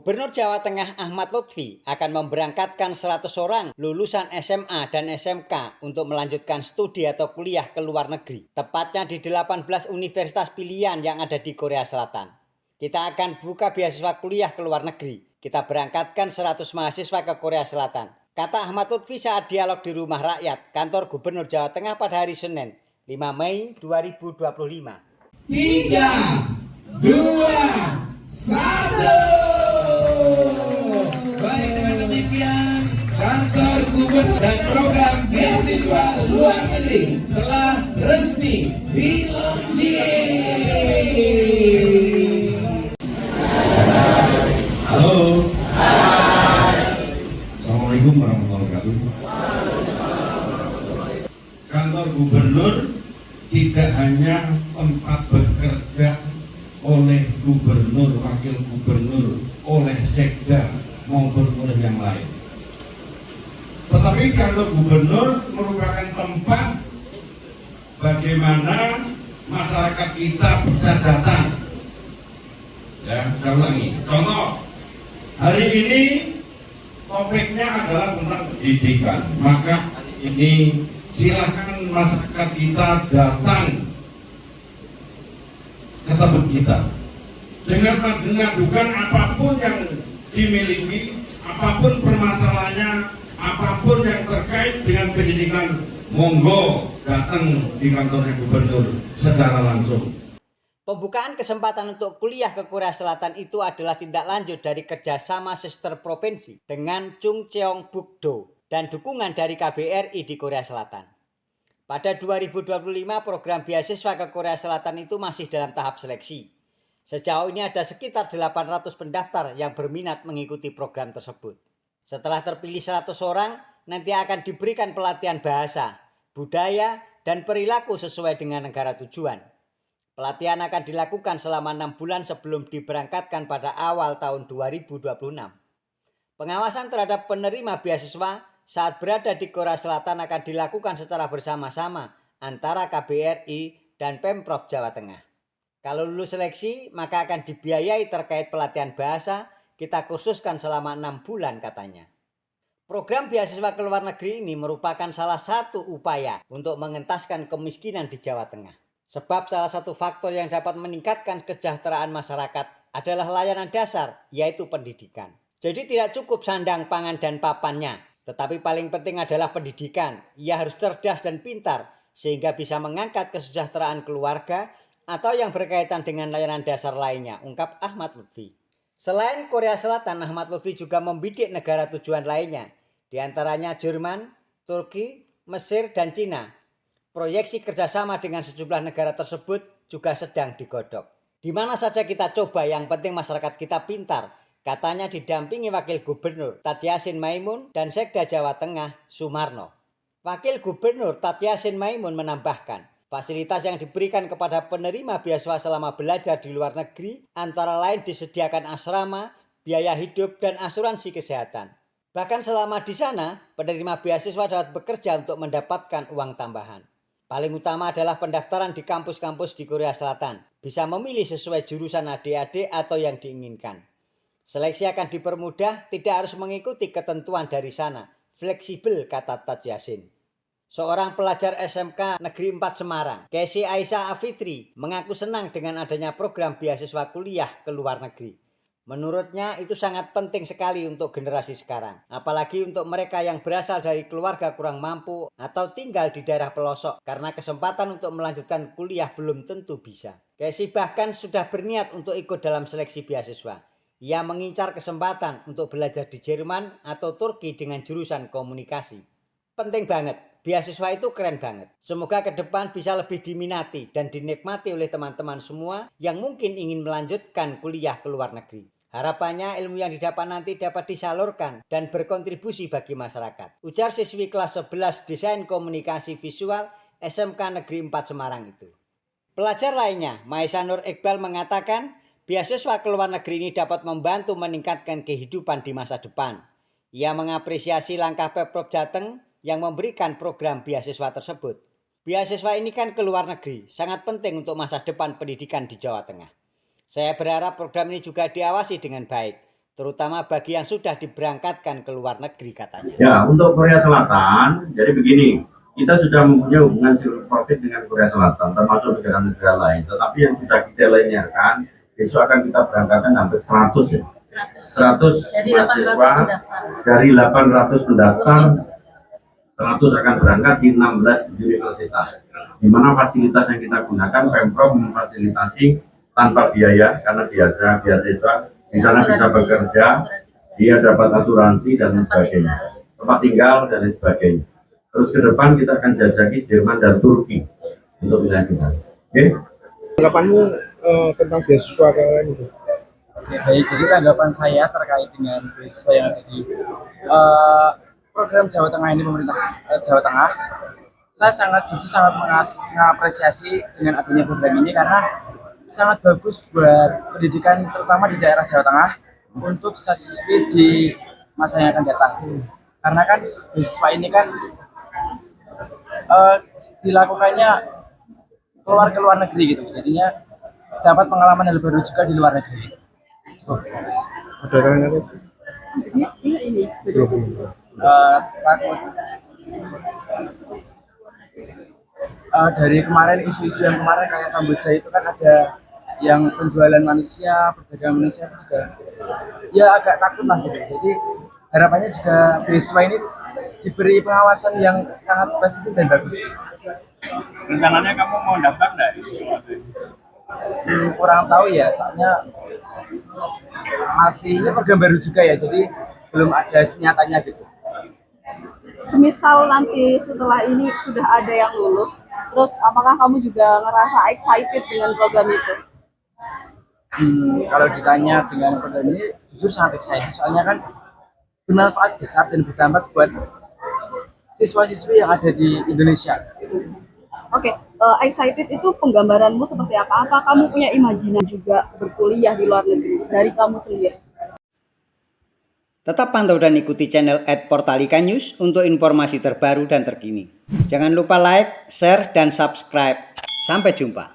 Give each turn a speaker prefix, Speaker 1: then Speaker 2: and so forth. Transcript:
Speaker 1: Gubernur Jawa Tengah Ahmad Lutfi akan memberangkatkan 100 orang lulusan SMA dan SMK untuk melanjutkan studi atau kuliah ke luar negeri, tepatnya di 18 universitas pilihan yang ada di Korea Selatan. Kita akan buka beasiswa kuliah ke luar negeri. Kita berangkatkan 100 mahasiswa ke Korea Selatan. Kata Ahmad Lutfi saat dialog di Rumah Rakyat, kantor Gubernur Jawa Tengah pada hari Senin, 5 Mei 2025.
Speaker 2: 3, 2, 1. Baik, dengan demikian kantor gubernur dan program beasiswa luar negeri telah resmi dilaunching.
Speaker 3: Halo. Assalamualaikum warahmatullahi wabarakatuh. Kantor gubernur tidak hanya tempat bekerja oleh gubernur, wakil gubernur, oleh sekda maupun oleh yang lain. Tetapi kantor gubernur merupakan tempat bagaimana masyarakat kita bisa datang. Ya, saya ulangi. Contoh, hari ini topiknya adalah tentang pendidikan. Maka ini silakan masyarakat kita datang ke tempat kita dengan mengadukan apapun yang dimiliki, apapun permasalahannya, apapun yang terkait dengan pendidikan, monggo datang di kantornya gubernur secara langsung.
Speaker 1: Pembukaan kesempatan untuk kuliah ke Korea Selatan itu adalah tindak lanjut dari kerjasama sister provinsi dengan Chungcheongbuk-do dan dukungan dari KBRI di Korea Selatan. Pada 2025 program beasiswa ke Korea Selatan itu masih dalam tahap seleksi. Sejauh ini ada sekitar 800 pendaftar yang berminat mengikuti program tersebut. Setelah terpilih 100 orang, nanti akan diberikan pelatihan bahasa, budaya, dan perilaku sesuai dengan negara tujuan. Pelatihan akan dilakukan selama 6 bulan sebelum diberangkatkan pada awal tahun 2026. Pengawasan terhadap penerima beasiswa saat berada di Korea Selatan akan dilakukan secara bersama-sama antara KBRI dan Pemprov Jawa Tengah. Kalau lulus seleksi, maka akan dibiayai terkait pelatihan bahasa, kita khususkan selama 6 bulan katanya. Program beasiswa ke luar negeri ini merupakan salah satu upaya untuk mengentaskan kemiskinan di Jawa Tengah. Sebab salah satu faktor yang dapat meningkatkan kesejahteraan masyarakat adalah layanan dasar, yaitu pendidikan. Jadi tidak cukup sandang, pangan, dan papannya, tetapi paling penting adalah pendidikan. Ia harus cerdas dan pintar, sehingga bisa mengangkat kesejahteraan keluarga atau yang berkaitan dengan layanan dasar lainnya, ungkap Ahmad Lutfi. Selain Korea Selatan, Ahmad Lutfi juga membidik negara tujuan lainnya, diantaranya Jerman, Turki, Mesir, dan Cina. Proyeksi kerjasama dengan sejumlah negara tersebut juga sedang digodok. Di mana saja kita coba, yang penting masyarakat kita pintar, katanya didampingi Wakil Gubernur Tadyasin Maimun dan Sekda Jawa Tengah Sumarno. Wakil Gubernur Tadyasin Maimun menambahkan, fasilitas yang diberikan kepada penerima beasiswa selama belajar di luar negeri antara lain disediakan asrama, biaya hidup, dan asuransi kesehatan. Bahkan selama di sana, penerima beasiswa dapat bekerja untuk mendapatkan uang tambahan. Paling utama adalah pendaftaran di kampus-kampus di Korea Selatan. Bisa memilih sesuai jurusan adik-adik atau yang diinginkan. Seleksi akan dipermudah, tidak harus mengikuti ketentuan dari sana. Fleksibel, kata Tadyasin. Seorang pelajar SMK Negeri 4 Semarang, Kesi Aisyah Afitri, mengaku senang dengan adanya program beasiswa kuliah ke luar negeri. Menurutnya itu sangat penting sekali untuk generasi sekarang. Apalagi untuk mereka yang berasal dari keluarga kurang mampu atau tinggal di daerah pelosok. Karena kesempatan untuk melanjutkan kuliah belum tentu bisa. Kesi bahkan sudah berniat untuk ikut dalam seleksi beasiswa. Ia mengincar kesempatan untuk belajar di Jerman atau Turki dengan jurusan komunikasi. Penting banget, beasiswa itu keren banget. Semoga ke depan bisa lebih diminati dan dinikmati oleh teman-teman semua yang mungkin ingin melanjutkan kuliah ke luar negeri. Harapannya ilmu yang didapat nanti dapat disalurkan dan berkontribusi bagi masyarakat. Ujar siswi kelas 11 Desain Komunikasi Visual SMK Negeri 4 Semarang itu. Pelajar lainnya, Maisa Nur Iqbal mengatakan, beasiswa ke luar negeri ini dapat membantu meningkatkan kehidupan di masa depan. Ia mengapresiasi langkah Pemprov Jateng yang memberikan program beasiswa tersebut. Beasiswa ini kan ke luar negeri, sangat penting untuk masa depan pendidikan di Jawa Tengah. Saya berharap program ini juga diawasi dengan baik. terutama bagi yang sudah diberangkatkan ke luar negeri katanya.
Speaker 4: Ya, untuk Korea Selatan, jadi begini, kita sudah mempunyai hubungan civil profit dengan Korea Selatan, termasuk negara-negara lain. Tetapi yang sudah kita linearkan, besok akan kita berangkatkan hampir 100 ya. 100 mahasiswa dari 800 pendaftar, 100 akan berangkat di 16 universitas. Di mana fasilitas yang kita gunakan, Pemprov memfasilitasi tanpa biaya, karena beasiswa di sana bisa bekerja, dia dapat asuransi dan lain sebagainya, tempat tinggal dan lain sebagainya. Terus ke depan kita akan jajaki Jerman dan Turki untuk wilayah kita. Oke?
Speaker 5: Tanggapanmu tentang beasiswa kalian itu?
Speaker 6: Oke, baik. Jadi tanggapan saya terkait dengan beasiswa yang ada di program Jawa Tengah ini, pemerintah Jawa Tengah, saya justru sangat mengapresiasi dengan adanya program ini karena sangat bagus buat pendidikan terutama di daerah Jawa Tengah untuk siswi di masa yang akan datang. Karena kan beasiswa ini kan dilakukannya keluar ke luar negeri gitu, jadinya dapat pengalaman yang baru juga di luar negeri.
Speaker 5: Ada orang yang
Speaker 6: Takut dari kemarin isu-isu yang kemarin kayak Kamboja itu kan ada yang penjualan manusia, perdagangan manusia itu juga ya agak takut lah gitu. Jadi harapannya juga beasiswa ini diberi pengawasan yang sangat spesifik dan bagus.
Speaker 7: Rencananya kamu mau daftar nggak?
Speaker 6: Kurang tahu ya, soalnya masih ini program baru juga ya, jadi belum ada nyatanya gitu.
Speaker 8: Semisal nanti setelah ini sudah ada yang lulus, terus apakah kamu juga ngerasa excited dengan program itu?
Speaker 6: Kalau ditanya dengan program ini, jujur sangat excited, soalnya kan bermanfaat besar dan berdampak buat siswa-siswi yang ada di Indonesia.
Speaker 8: Oke, excited itu penggambaranmu seperti apa? Apa kamu punya imajinasi juga berkuliah di luar negeri dari kamu sendiri?
Speaker 1: Tetap pantau dan ikuti channel @portalika news untuk informasi terbaru dan terkini. Jangan lupa like, share, dan subscribe. Sampai jumpa.